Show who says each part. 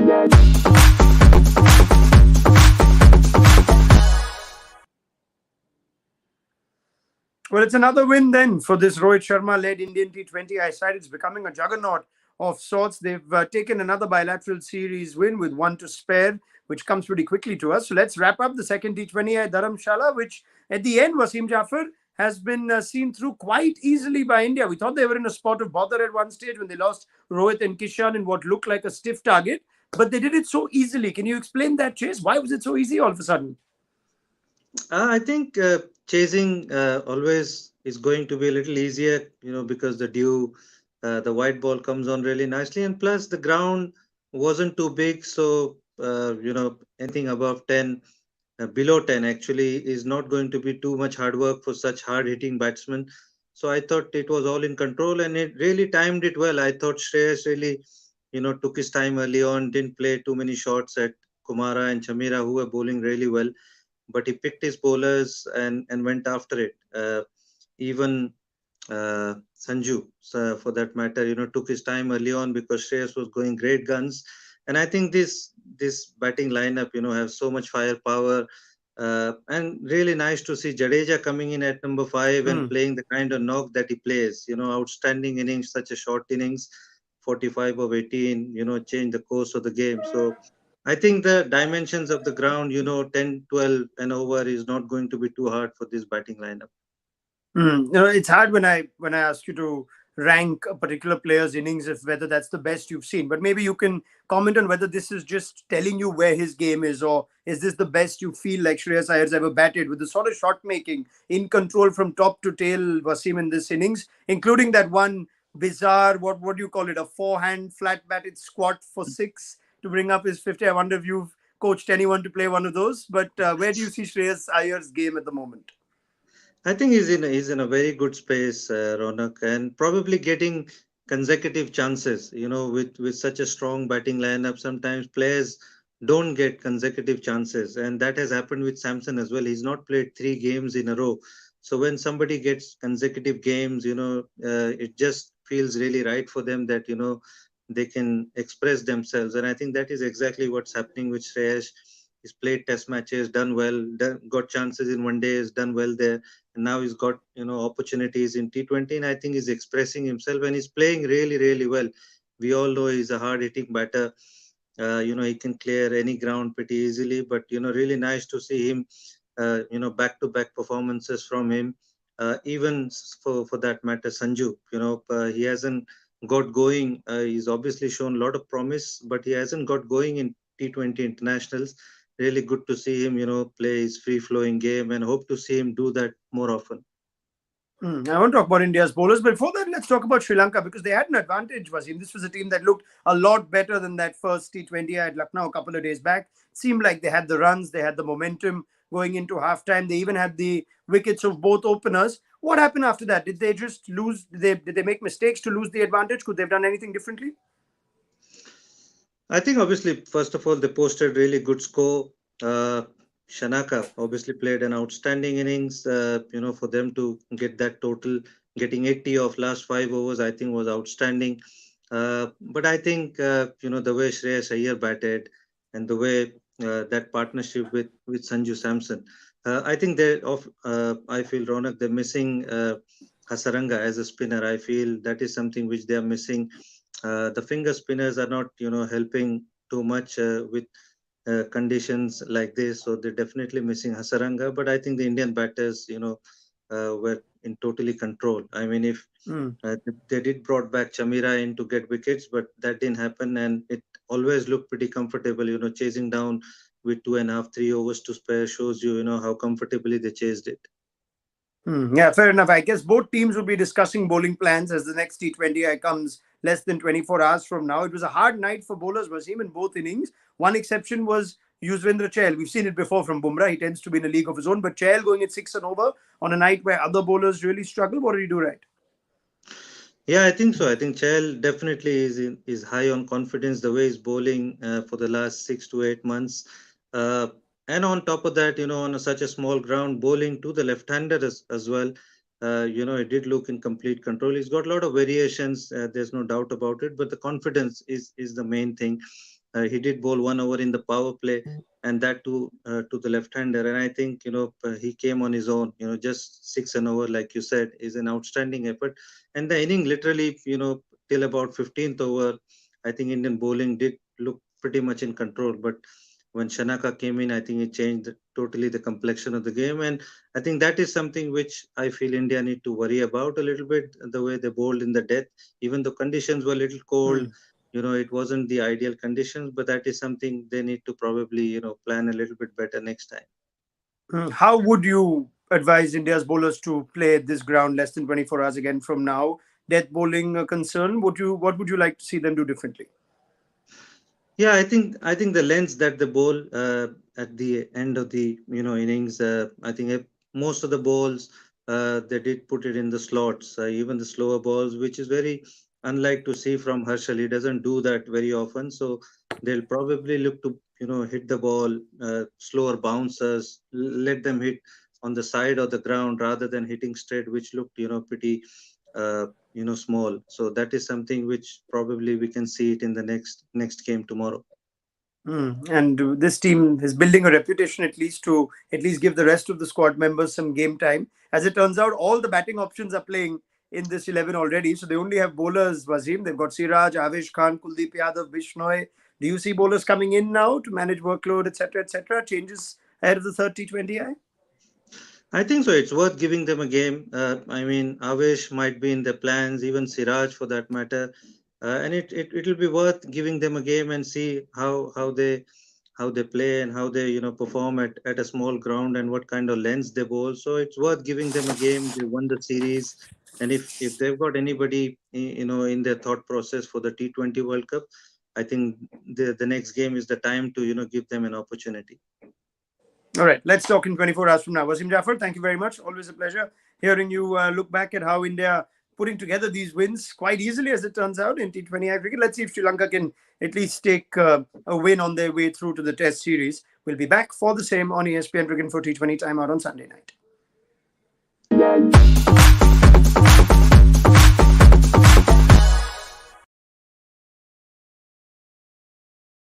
Speaker 1: Well, it's another win then for this Rohit Sharma-led Indian T20I side. It's becoming a juggernaut of sorts. They've taken another bilateral series win with one to spare, which comes pretty quickly to us. So let's wrap up the second T20I Dharamshala, which at the end, Wasim Jaffer has been seen through quite easily by India. We thought they were in a spot of bother at one stage when they lost Rohit and Kishan in what looked like a stiff target, but they did it so easily. Can you explain that, Chase? Why was it so easy all of a sudden?
Speaker 2: I think chasing always is going to be a little easier, because the white ball comes on really nicely, and plus the ground wasn't too big, so anything above 10, below 10 actually is not going to be too much hard work for such hard-hitting batsmen. So I thought it was all in control, and it really timed it well. I thought Shreyas really, took his time early on, didn't play too many shots at Kumara and Chamira, who were bowling really well, but he picked his bowlers and went after it. Even Sanju, for that matter, took his time early on because Shreyas was going great guns. And I think this batting lineup, have so much firepower. And really nice to see Jadeja coming in at number 5 and playing the kind of knock that he plays. Outstanding innings, such a short innings, 45 of 18, change the course of the game. So I think the dimensions of the ground, 10, 12 and over is not going to be too hard for this batting lineup.
Speaker 1: It's hard when I ask you to rank a particular player's innings, if whether that's the best you've seen. But maybe you can comment on whether this is just telling you where his game is, or is this the best you feel like Shreyas Iyer's ever batted, with the sort of shot making in control from top to tail, Wasim, in this innings, including that one bizarre, what do you call it, a forehand flat batted squat for 6 to bring up his 50. I wonder if you've coached anyone to play one of those. But where do you see Shreyas Iyer's game at the moment?
Speaker 2: I think he's in a very good space, Raunak, and probably getting consecutive chances. With such a strong batting lineup, sometimes players don't get consecutive chances, and that has happened with Samson as well. He's not played 3 games in a row, so when somebody gets consecutive games, it just feels really right for them that they can express themselves, and I think that is exactly what's happening with Shreyas. He's played test matches, done well, got chances in one day, has done well there, and now he's got opportunities in T20, and I think he's expressing himself and he's playing really, really well. We all know he's a hard-hitting batter. He can clear any ground pretty easily, but really nice to see him. Back-to-back performances from him. Even for that matter, Sanju. He hasn't got going. He's obviously shown a lot of promise, but he hasn't got going in T20 internationals. Really good to see him, play his free-flowing game, and hope to see him do that more often.
Speaker 1: I want to talk about India's bowlers, but before that, let's talk about Sri Lanka, because they had an advantage, Wasim. This was a team that looked a lot better than that first T20 at Lucknow a couple of days back. It seemed like they had the runs, they had the momentum going into halftime. They even had the wickets of both openers. What happened after that? Did they just lose? Did they make mistakes to lose the advantage? Could they have done anything differently?
Speaker 2: I think obviously, first of all, they posted really good score. Shanaka obviously played an outstanding innings. For them to get that total, getting 80 of last 5 overs, I think was outstanding. But I think the way Shreyas Iyer batted and the way that partnership with Sanju Samson, I think I feel Raunak, they're missing Hasaranga as a spinner. I feel that is something which they are missing. The finger spinners are not helping too much with conditions like this, so they're definitely missing Hasaranga. But I think the Indian batters were in totally control. I mean, if they did brought back Chamira in to get wickets, but that didn't happen, and it always looked pretty comfortable, chasing down with 2.5 3 overs to spare shows you how comfortably they chased it.
Speaker 1: Yeah, fair enough. I guess both teams will be discussing bowling plans as the next T20I comes less than 24 hours from now. It was a hard night for bowlers, Wasim, in both innings. One exception was Yuzvendra Chahal. We've seen it before from Bumrah. He tends to be in a league of his own. But Chahal going at 6 and over on a night where other bowlers really struggle. What did he do right?
Speaker 2: Yeah, I think so. I think Chahal definitely is high on confidence the way he's bowling for the last 6 to 8 months. Uh, and on top of that, on such a small ground, bowling to the left-hander as well. It did look in complete control. He's got a lot of variations. There's no doubt about it. But the confidence is the main thing. He did bowl 1 over in the power play, and that to the left-hander. And I think he came on his own. Just 6 an over, like you said, is an outstanding effort. And the inning literally, till about 15th over, I think Indian bowling did look pretty much in control. But when Shanaka came in, I think it changed totally the complexion of the game. And I think that is something which I feel India need to worry about a little bit, the way they bowled in the death. Even though conditions were a little cold,
Speaker 1: Hmm.
Speaker 2: it wasn't the ideal conditions, but that is something they need to probably, plan a little bit better next time.
Speaker 1: How would you advise India's bowlers to play this ground less than 24 hours again from now? Death bowling concern? What would you like to see them do differently?
Speaker 2: Yeah, I think the lengths that the ball at the end of the innings. I think most of the balls they did put it in the slots. Even the slower balls, which is very unlike to see from Herschel. He doesn't do that very often, so they'll probably look to hit the ball slower bouncers, let them hit on the side of the ground rather than hitting straight, which looked pretty uh, small. So that is something which probably we can see it in the next game tomorrow.
Speaker 1: And this team is building a reputation at least to at least give the rest of the squad members some game time. As it turns out, all the batting options are playing in this 11 already. So they only have bowlers, Wasim. They've got Siraj, Avesh Khan, Kuldeep Yadav, Bishnoi. Do you see bowlers coming in now to manage workload, etc., etc.? Changes ahead of the third T20I?
Speaker 2: I think so. It's worth giving them a game. I mean, Avesh might be in the plans, even Siraj for that matter, and it'll be worth giving them a game and see how they play and how they perform at a small ground and what kind of lengths they bowl. So it's worth giving them a game. They won the series, and if they've got anybody in their thought process for the T20 World Cup, I think the next game is the time to give them an opportunity.
Speaker 1: All right, let's talk in 24 hours from now. Wasim Jaffer, thank you very much. Always a pleasure hearing you look back at how India putting together these wins quite easily, as it turns out, in T20I cricket. Let's see if Sri Lanka can at least take a win on their way through to the Test series. We'll be back for the same on ESPN Cricket for T20 Time out on Sunday night.